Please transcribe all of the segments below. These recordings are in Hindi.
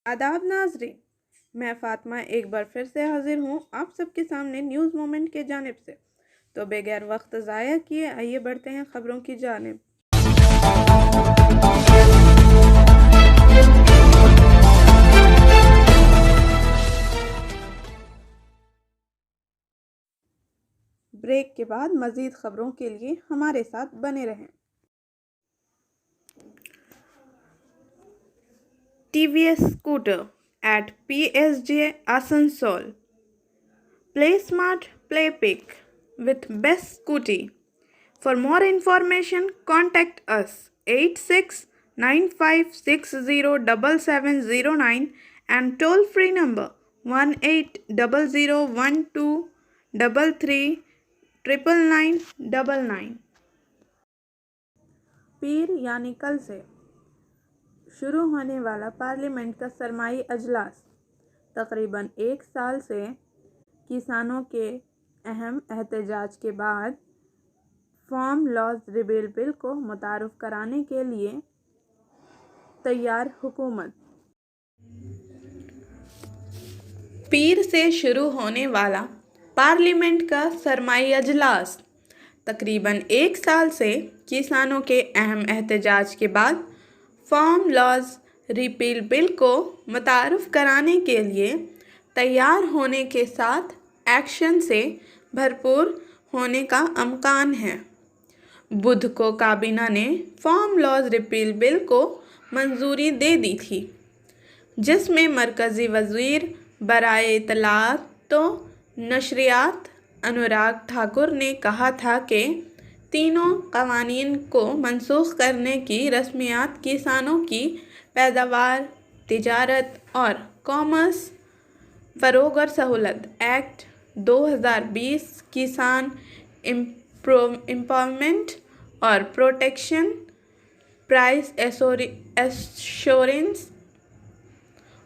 आदाब नाज़रीन, मैं फ़ातिमा एक बार फिर से हाज़िर हूँ आप सबके सामने न्यूज़ मोमेंट के जानिब से। तो बगैर वक्त ज़ाया किए आइए बढ़ते हैं ख़बरों की जानिब। ब्रेक के बाद मज़ीद ख़बरों के लिए हमारे साथ बने रहें। TVS scooter at PSJ Asansol. Play smart, play pick with best scooty. For more information, contact us 8695607709 and toll free number 180012339999. पीर यानी कल से शुरू होने वाला पार्लियामेंट का सरमाई अजलास तकरीबन एक साल से किसानों के अहम एहतजाज के बाद फार्म लॉज रिपील बिल को मुतारफ़ कराने के लिए तैयार हुकूमत। पीर से शुरू होने वाला पार्लियामेंट का सरमाई अजलास तकरीबन एक साल से किसानों के अहम एहतजाज के बाद फार्म लॉज रिपील बिल को मुतारफ़ कराने के लिए तैयार होने के साथ एक्शन से भरपूर होने का इम्कान है। बुध को काबीना ने फार्म लॉज रिपील बिल को मंजूरी दे दी थी, जिसमें मरकज़ी वज़ीर बराए इत्तलाआत व नशरियात अनुराग ठाकुर ने कहा था कि तीनों क़वानीन को मनसूख करने की रस्मियात किसानों की पैदावार, तिजारत और कॉमर्स फ़रोग़ और सहूलत एक्ट 2020, किसान एम्पावरमेंट और प्रोटेक्शन प्राइस एश्योरेंस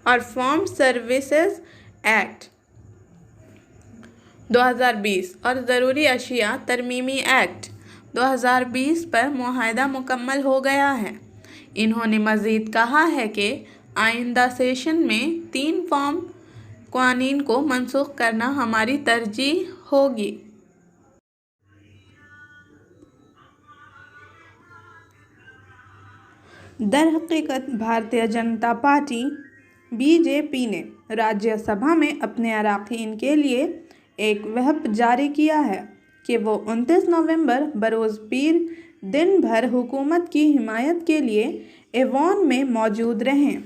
और फार्म सर्विसेज एक्ट 2020 और ज़रूरी अशिया तरमीमी एक्ट 2020 पर मुआहदा मुकम्मल हो गया है। इन्होंने मज़ीद कहा है कि आइंदा सेशन में 3 फार्म क़वानीन को मनसूख करना हमारी तरजीह होगी। दरहकीकत भारतीय जनता पार्टी BJP ने राज्यसभा में अपने अरकान के लिए एक व्हिप जारी किया है कि वो 29 नवंबर बरोज़ पीर दिन भर हुकूमत की हिमायत के लिए ऐवान में मौजूद रहें,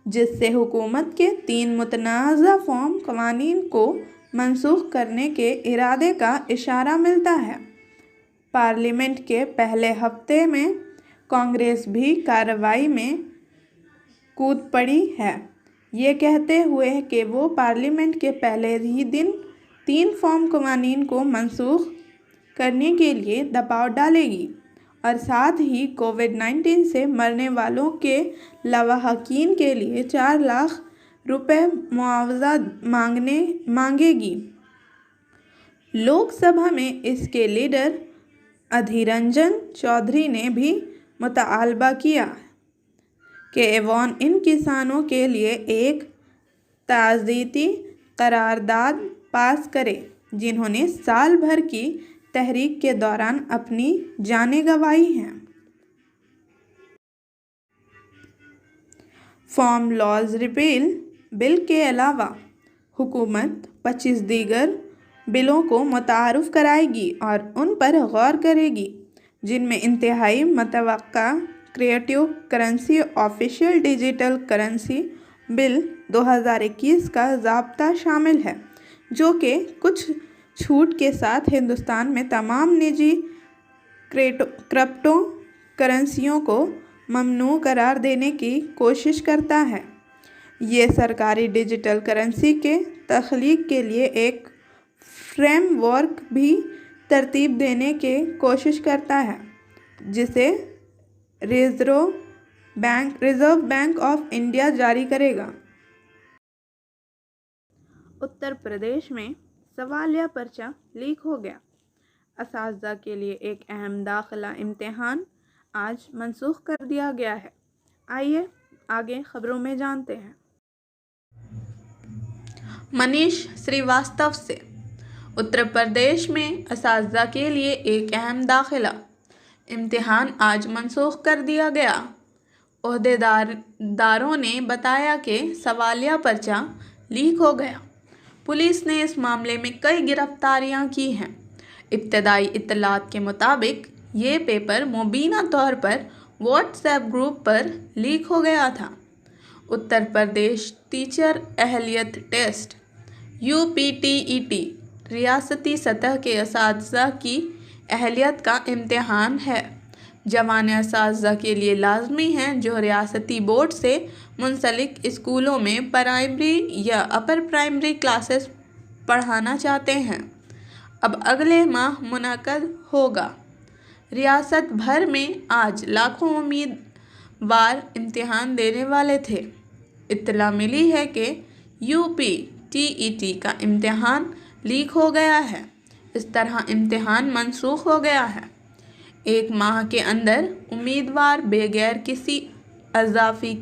जिससे हुकूमत के 3 मुतनाज़ा फार्म क़वानीन को मनसूख करने के इरादे का इशारा मिलता है। पार्लियामेंट के पहले हफ्ते में कांग्रेस भी कार्रवाई में कूद पड़ी है, ये कहते हुए कि वो पार्लियामेंट के पहले ही दिन 3 फार्म क़वानीन को मनसूख करने के लिए दबाव डालेगी और साथ ही कोविड-19 से मरने वालों के लवाहकीन के लिए 4 लाख रुपए मुआवजा मांगेगी। लोकसभा में इसके लीडर अधीर रंजन चौधरी ने भी मुतालबा किया कि ऐवान इन किसानों के लिए एक ताज़ीती करारदाद पास करे जिन्होंने साल भर की तहरीक के दौरान अपनी जानें गंवाई हैं। फार्म लॉज रिपील बिल के अलावा हुकूमत 25 दीगर बिलों को मुतारफ़ कराएगी और उन पर गौर करेगी, जिनमें इंतहाई मतवक्का creative currency official digital currency bill 2021 का ज़ाब्ता शामिल है, जो कि कुछ छूट के साथ हिंदुस्तान में तमाम निजी क्रिप्टो करेंसियों को ममनू करार देने की कोशिश करता है। ये सरकारी डिजिटल करेंसी के तख्लीक के लिए एक फ्रेमवर्क भी तरतीब देने की कोशिश करता है, जिसे रिज़र्व बैंक ऑफ इंडिया जारी करेगा। उत्तर प्रदेश में सवालिया पर्चा लीक हो गया। असातिज़ा के लिए एक अहम दाखिला इम्तिहान आज मनसूख कर दिया गया है। आइए आगे खबरों में जानते हैं। मनीष श्रीवास्तव से। उत्तर प्रदेश में असातिज़ा के लिए एक अहम दाखिला इम्तिहान आज मनसूख कर दिया गया। ओहदेदारों ने बताया कि सवालिया पर्चा लीक हो गया। पुलिस ने इस मामले में कई गिरफ्तारियां की हैं। इब्तदाई इत्तलात के मुताबिक ये पेपर मुबीना तौर पर व्हाट्सएप ग्रुप पर लीक हो गया था। Uttar Pradesh teacher अहलियत test UPTET रियासती सतह के असातिज़ा की अहलियत का इम्तिहान है। जवान असातिज़ा के लिए लाजमी हैं जो रियासती बोर्ड से मुंसलिक स्कूलों में प्राइमरी या अपर प्राइमरी क्लासेस पढ़ाना चाहते हैं। अब अगले माह मुनक़द होगा। रियासत भर में आज लाखों उम्मीदवार इम्तिहान देने वाले थे। इत्तला मिली है कि UPTET का इम्तिहान लीक हो गया है। इस तरह इम्तिहान मनसूख हो गया है। एक माह के अंदर उम्मीदवार बगैर किसी अज़ाफ़ी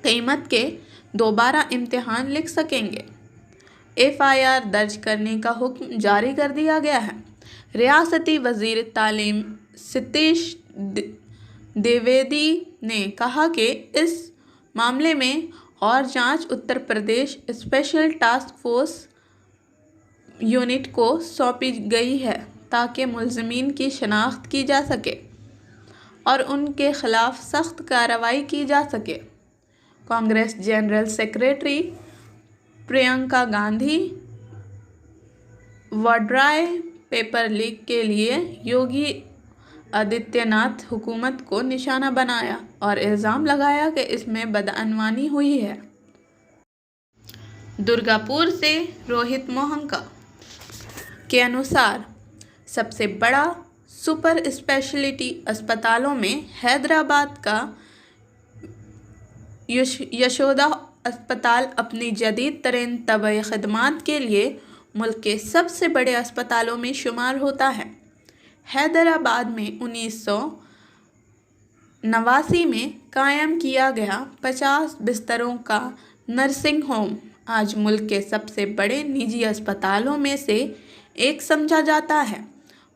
कीमत के दोबारा इम्तिहान लिख सकेंगे। FIR दर्ज करने का हुक्म जारी कर दिया गया है। रियासती वज़ीर तालीम सतीश द्विवेदी ने कहा कि इस मामले में और जांच Uttar Pradesh special task force unit को सौंपी गई है ताकि मुलज़िमीन की शनाख्त की जा सके और उनके खिलाफ सख्त कार्रवाई की जा सके। कांग्रेस जनरल सेक्रेटरी प्रियंका गांधी वाड्राय पेपर लीक के लिए योगी आदित्यनाथ हुकूमत को निशाना बनाया और इल्ज़ाम लगाया कि इसमें बदअनवानी हुई है। दुर्गापुर से रोहित मोहंका के अनुसार सबसे बड़ा सुपर स्पेशलिटी अस्पतालों में हैदराबाद का यशोदा अस्पताल अपनी जदीद तरीन तबी खदमात के लिए मुल्क के सबसे बड़े अस्पतालों में शुमार होता है। हैदराबाद में 1989 में कायम किया गया 50 बिस्तरों का नर्सिंग होम आज मुल्क के सबसे बड़े निजी अस्पतालों में से एक समझा जाता है।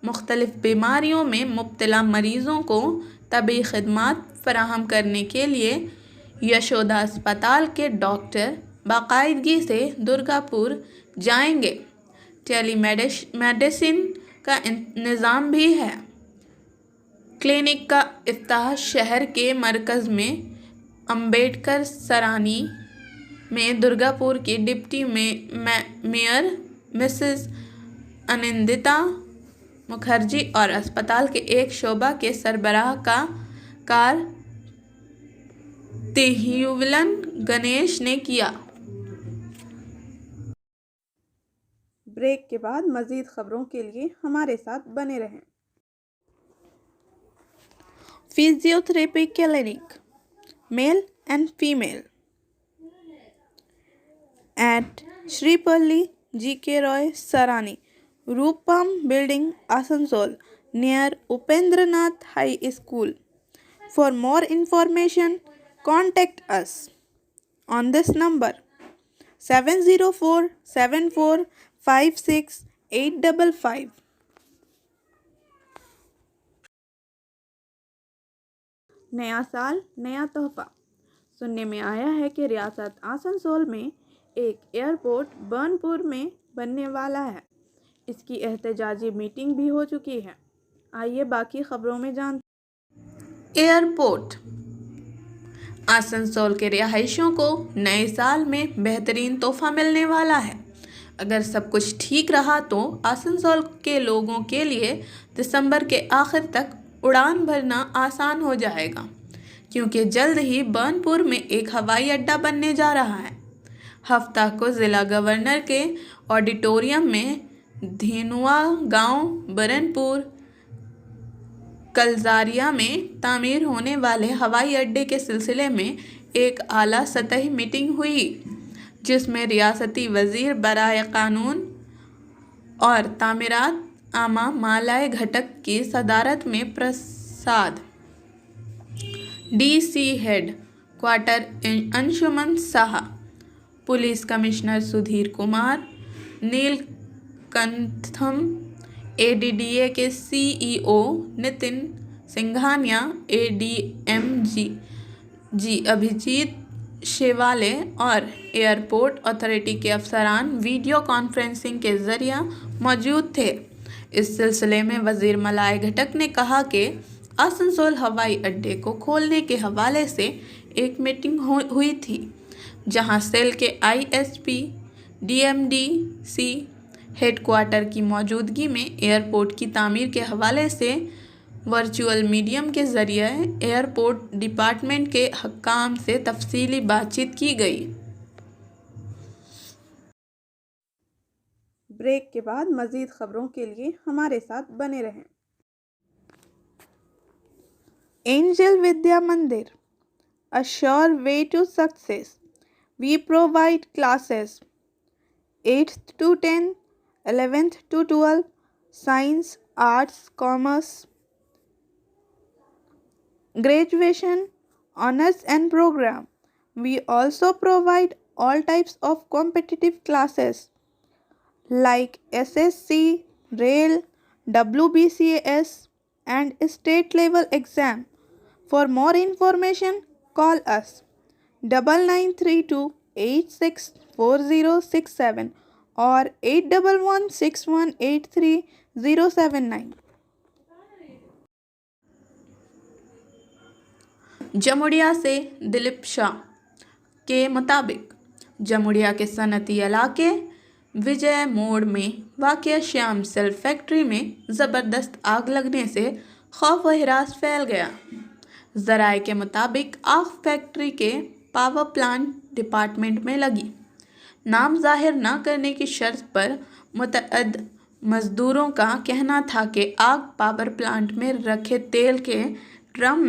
मुख्तलिफ बीमारियों में मुब्तला मरीज़ों को तबी खदमात फराहम करने के लिए यशोदा अस्पताल के डॉक्टर बाकायदगी से दुर्गापुर जाएंगे। टेलीमेडिसिन का निज़ाम भी है। क्लिनिक का इफ्ताह शहर के मरकज़ में अम्बेडकर सरानी में दुर्गापुर की deputy mayor Mrs Anindita Mukherjee और अस्पताल के एक शोबा के सरबराह का कार तिहुवलन गणेश ने किया। ब्रेक के बाद मज़ीद खबरों के लिए हमारे साथ बने रहें। Physiotherapy clinic male and female at Sreepally GK Roy Sarani Rupam building Asansol near Upendranath high school. For more information, contact us on this number 70474568555। नया साल नया तोहफा। सुनने में आया है कि रियासत आसनसोल में एक एयरपोर्ट बर्नपुर में बनने वाला है। इसकी एहतजाजी मीटिंग भी हो चुकी है। आइए बाकी खबरों में जानते। एयरपोर्ट आसनसोल के रिहायशियों को नए साल में बेहतरीन तोहफा मिलने वाला है। अगर सब कुछ ठीक रहा तो आसनसोल के लोगों के लिए दिसंबर के आखिर तक उड़ान भरना आसान हो जाएगा, क्योंकि जल्द ही बर्नपुर में एक हवाई अड्डा बनने जा रहा है। हफ्ता को ज़िला गवर्नर के ऑडिटोरियम में धेनुआ गांव बरनपुर कलजारिया में तामीर होने वाले हवाई अड्डे के सिलसिले में एक आला सतही मीटिंग हुई, जिसमें रियासती वज़ीर बराए कानून और तामीरात आमा मालाए घटक की सदारत में Prasad DC headquarter Anshuman Saha police commissioner Sudhir Kumar, Neelakantham, ADDA के CEO Nitin Singhania, ADM G Abhijit Shewale और एयरपोर्ट अथॉरिटी के अफसरान वीडियो कॉन्फ्रेंसिंग के जरिए मौजूद थे। इस सिलसिले में वजीर मलाय घटक ने कहा कि आसनसोल हवाई अड्डे को खोलने के हवाले से एक मीटिंग हुई थी, जहां सेल के आईएसपी डीएमडीसी हेडक्वार्टर की मौजूदगी में एयरपोर्ट की तामीर के हवाले से वर्चुअल मीडियम के जरिए एयरपोर्ट डिपार्टमेंट के हक्काम से तफसीली बातचीत की गई। ब्रेक के बाद मज़ीद खबरों के लिए हमारे साथ बने रहें। एंजल विद्या मंदिर, a sure way to success. We provide classes 8th to 10, 11th to 12, science, arts, commerce, graduation, honors and program. We also provide all types of competitive classes like SSC, Rail, WBCS and state level exam. For more information, call us 9932864067 or 8116183079। Jamuria से दिलीप शाह के मुताबिक जमुड़िया के सनती इलाके विजय मोड़ में वाक़िया श्याम सेल फैक्ट्री में ज़बरदस्त आग लगने से खौफ व हिरास फैल गया। ज़राए के मुताबिक आग फैक्ट्री के पावर प्लांट डिपार्टमेंट में लगी। नाम जाहिर न करने की शर्त पर मुतअद्दिद मज़दूरों का कहना था कि आग पावर प्लांट में रखे तेल के ड्रम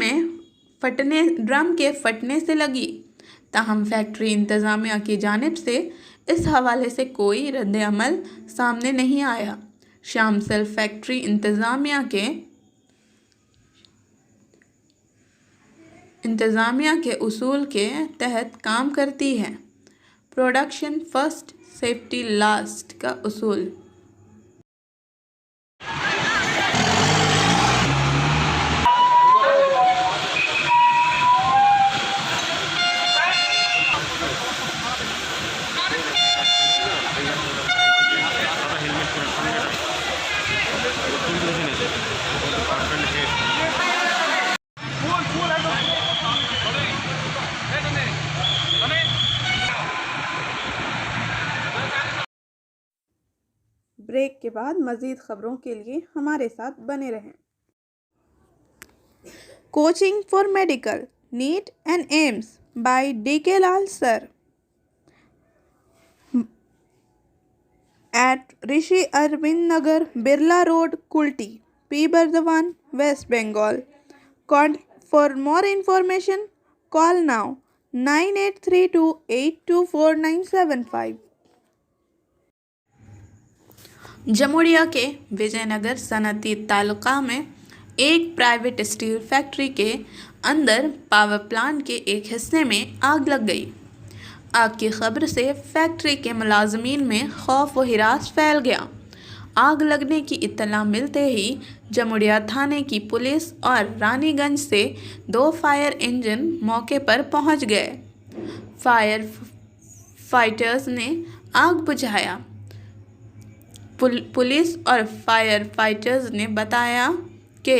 के फटने से लगी। ताहम फैक्ट्री इंतज़ामिया की जानिब से इस हवाले से कोई रद्द-ए-अमल सामने नहीं आया। श्याम सेल फैक्ट्री इंतज़ामिया के उसूल के तहत काम करती है। प्रोडक्शन फर्स्ट, सेफ्टी लास्ट का उसूल। ब्रेक के बाद मज़ीद खबरों के लिए हमारे साथ बने रहें। Coaching for medical, NEET and AIIMS by DK Lal Sir at Rishi Arvind Nagar, Birla Road, Kulti, P. Bardhaman, West Bengal. For more information, call now 9832824975। Jamuria के विजयनगर सनती तालुका में एक प्राइवेट स्टील फैक्ट्री के अंदर पावर प्लांट के एक हिस्से में आग लग गई। आग की खबर से फैक्ट्री के मुलाजमीन में खौफ व हिरास फैल गया। आग लगने की इत्तला मिलते ही जमुड़िया थाने की पुलिस और रानीगंज से 2 फायर इंजन मौके पर पहुंच गए। फायर फाइटर्स ने आग बुझाया। पुलिस और फायर फाइटर्स ने बताया कि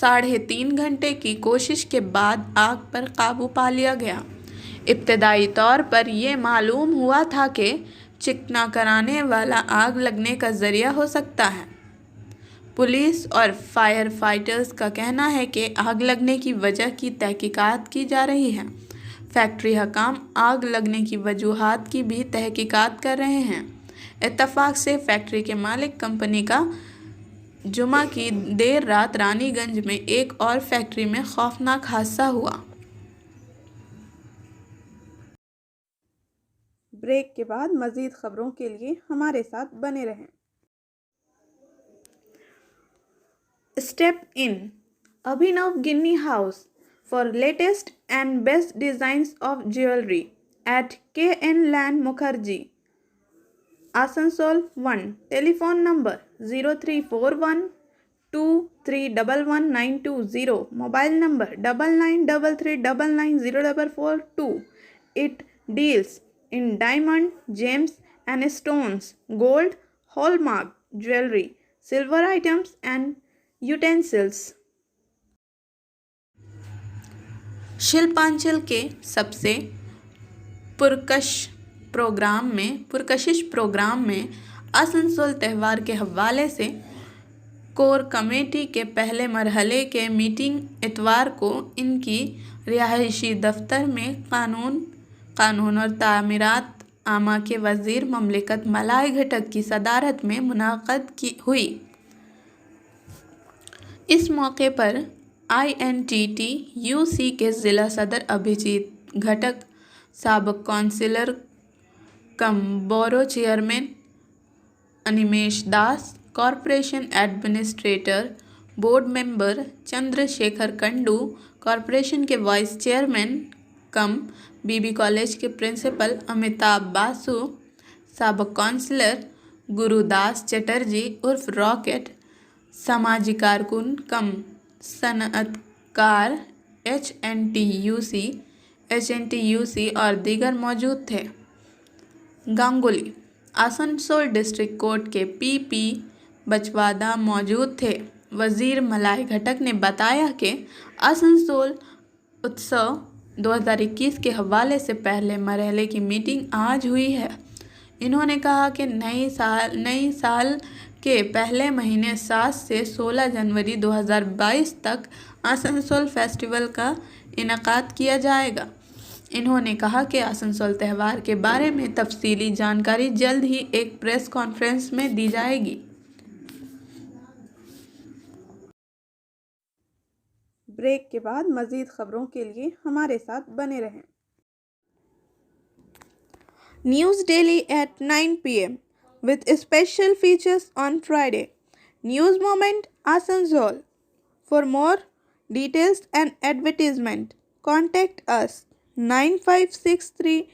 3.5 घंटे की कोशिश के बाद आग पर काबू पा लिया गया। इब्तदाई तौर पर यह मालूम हुआ था कि चिकना कराने वाला आग लगने का ज़रिया हो सकता है। पुलिस और फायर फाइटर्स का कहना है कि आग लगने की वजह की तहकीकात की जा रही है। फैक्ट्री हकाम आग लगने की वजूहात की भी तहकीकात कर रहे हैं। इत्तफाक से फैक्ट्री के मालिक कंपनी का जुमा की देर रात रानीगंज में एक और फैक्ट्री में खौफनाक हादसा हुआ। ब्रेक के बाद मज़ीद खबरों के लिए हमारे साथ बने रहें। Step in Abhinav Ginni house for latest and best designs of jewellery at KN Land Mukherjee, Asansol 1. Telephone number 0341 2311 Mobile number 9933999042. It deals in diamond, gems and stones, gold, hallmark jewelry, silver items and utensils. Shilpanchal के सबसे पुरकशिश प्रोग्राम में आसनसोल त्यौहार के हवाले से कोर कमेटी के पहले मरहले के मीटिंग इतवार को इनकी रिहायशी दफ्तर में कानून और तामीरात आमा के वजीर ममलिकत मलाई घटक की सदारत में मुनाक़द हुई। इस मौके पर INTTUC के ज़िला सदर अभिजीत घटक, साबिक़ councillor cum borough chairman Animesh Das, corporation administrator board member Chandrashekhar Kundu, corporation के vice chairman cum BB college के प्रिंसिपल अमिताभ बासु, साबिक़ कौंसिलर गुरुदास चटर्जी उर्फ रॉकेट, समाजी कारकुन कम सनअतकार HNTUC और दीगर मौजूद थे। गांगुली, आसनसोल डिस्ट्रिक्ट कोर्ट के PP बचवादा मौजूद थे। वजीर मलाई घटक ने बताया कि आसनसोल उत्सव 2021 के हवाले से पहले मरहले की मीटिंग आज हुई है। इन्होंने कहा कि नई साल के पहले महीने 7 से 16 जनवरी 2022 तक आसनसोल फेस्टिवल का इनेकाद किया जाएगा। इन्होंने कहा कि आसनसोल त्यौहार के बारे में तफसीली जानकारी जल्द ही एक प्रेस कॉन्फ्रेंस में दी जाएगी। ब्रेक के बाद मज़ीद खबरों के लिए हमारे साथ बने रहें। News daily at 9 PM with special features on Friday. News Moment Asansol. For more details and advertisement, contact us 9563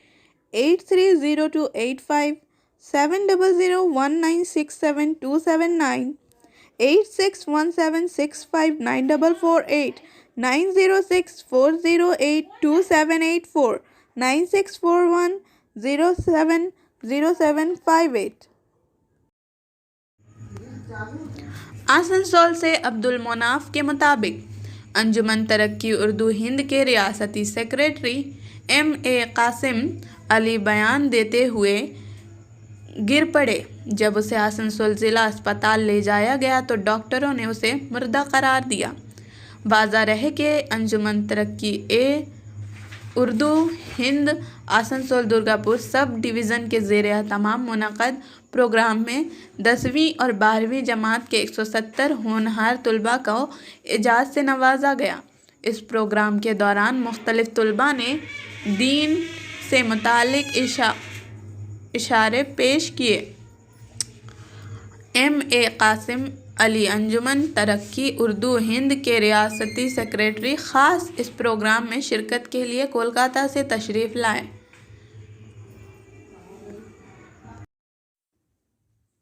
830285 7001967 8617659448 906408278 9641070758। Asansol से अब्दुल मुनाफ के मुताबिक अंजुमन तरक्की उर्दू हिंद के रियासती सेक्रेटरी MA कासिम अली बयान देते हुए गिर पड़े। जब उसे आसनसोल ज़िला अस्पताल ले जाया गया तो डॉक्टरों ने उसे मुर्दा करार दिया। वाज़ा रहे कि अंजुमन तरक्की उर्दू हिंद आसनसोल दुर्गापुर सब डिवीज़न के ज़ेर तमाम मुनक़द प्रोग्राम में 10वीं और 12वीं जमात के 170 होनहार तलबा को एजाज़ से नवाजा गया। इस प्रोग्राम के दौरान मुख्तलिफ तलबा ने दीन से मुतालिक इशारे पेश किए। MA कासिम अली अंजुमन तरक्की उर्दू हिंद के रियासती सेक्रेटरी ख़ास इस प्रोग्राम में शिरकत के लिए कोलकाता से तशरीफ़ लाए।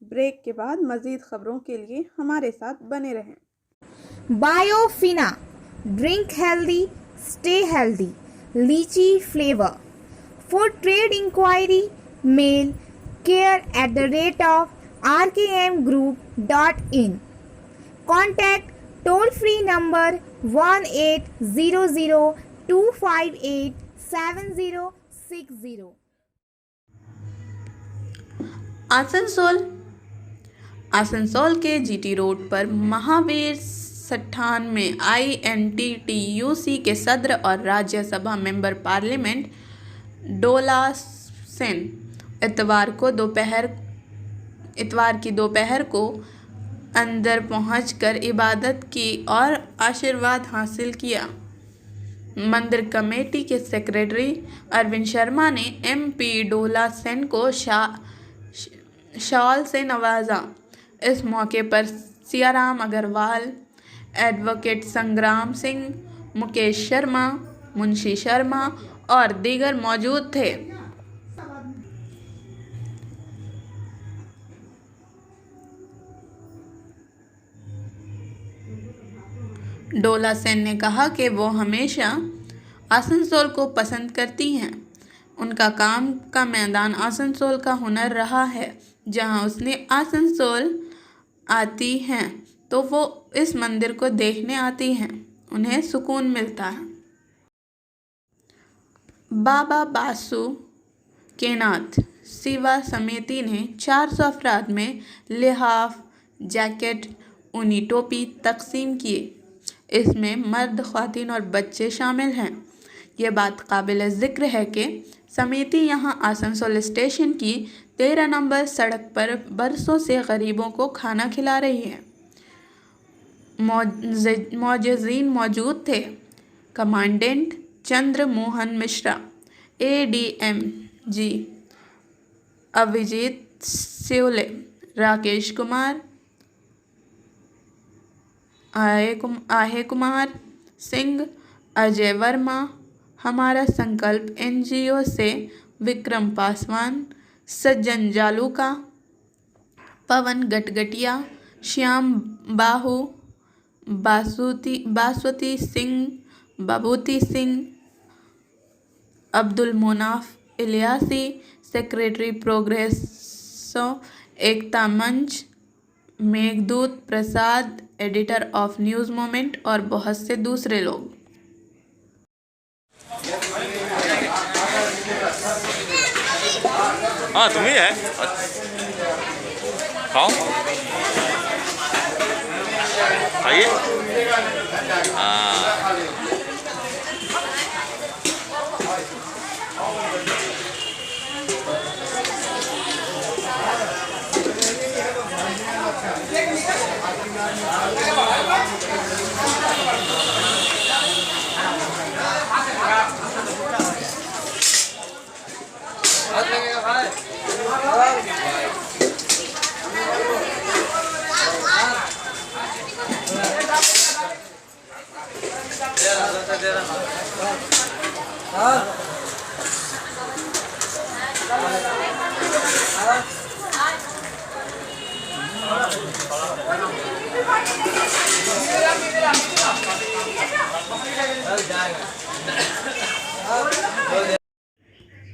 ब्रेक के बाद मज़ीद खबरों के लिए हमारे साथ बने रहें। Biofina, drink healthy, stay healthy, lychee flavour. For trade inquiry mail care@rkmgroup.in। Contact toll free number 1800-258-7060। Asansol के GT रोड पर महावीर सट्टान में INTTUC के सदर और राज्यसभा मेंबर पार्लियामेंट डोला सेन इतवार की दोपहर को अंदर पहुंचकर इबादत की और आशीर्वाद हासिल किया। मंदिर कमेटी के सेक्रेटरी अरविंद शर्मा ने MP डोला सेन को शॉल से नवाजा। इस मौके पर सियाराम अग्रवाल, एडवोकेट संग्राम सिंह, मुकेश शर्मा, मुंशी शर्मा और दीगर मौजूद थे। डोला सेन ने कहा कि वो हमेशा आसनसोल को पसंद करती हैं। उनका काम का मैदान आसनसोल का हुनर रहा है। जहां उसने आसनसोल आती हैं तो वो इस मंदिर को देखने आती हैं, उन्हें सुकून मिलता है। बाबा बासु केनाथ सेवा समिति ने 400 अफराद में लिहाफ, जैकेट, ऊनी टोपी तकसीम किए। इसमें मर्द, ख्वातीन और बच्चे शामिल हैं। ये बात काबिल ज़िक्र है कि समिति यहां आसनसोल स्टेशन की 13 नंबर सड़क पर बरसों से गरीबों को खाना खिला रही है। मौजूदीन मौजूद थे कमांडेंट चंद्र मोहन मिश्रा, ADM जी अभिजीत सिवले, राकेश कुमार, आहे कुमार सिंह, अजय वर्मा, हमारा संकल्प NGO से विक्रम पासवान, सज्जन जालूका, पवन गटगटिया, श्याम बाहू, बासवती सिंह, बबूती सिंह, अब्दुल मुनाफ इलियासी, सेक्रेटरी प्रोग्रेसो एकता मंच, मेघदूत प्रसाद, एडिटर ऑफ न्यूज़ मोमेंट और बहुत से दूसरे लोग। हाँ तुम्ही है खाओ खाइए। हाँ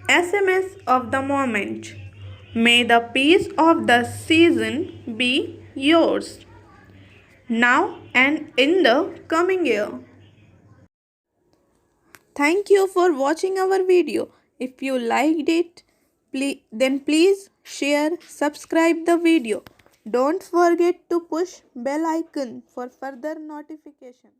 SMS of the moment. May the peace of the season be yours, now and in the coming year. Thank you for watching our video. If you liked it, then please share, subscribe the video. Don't forget to push bell icon for further notification.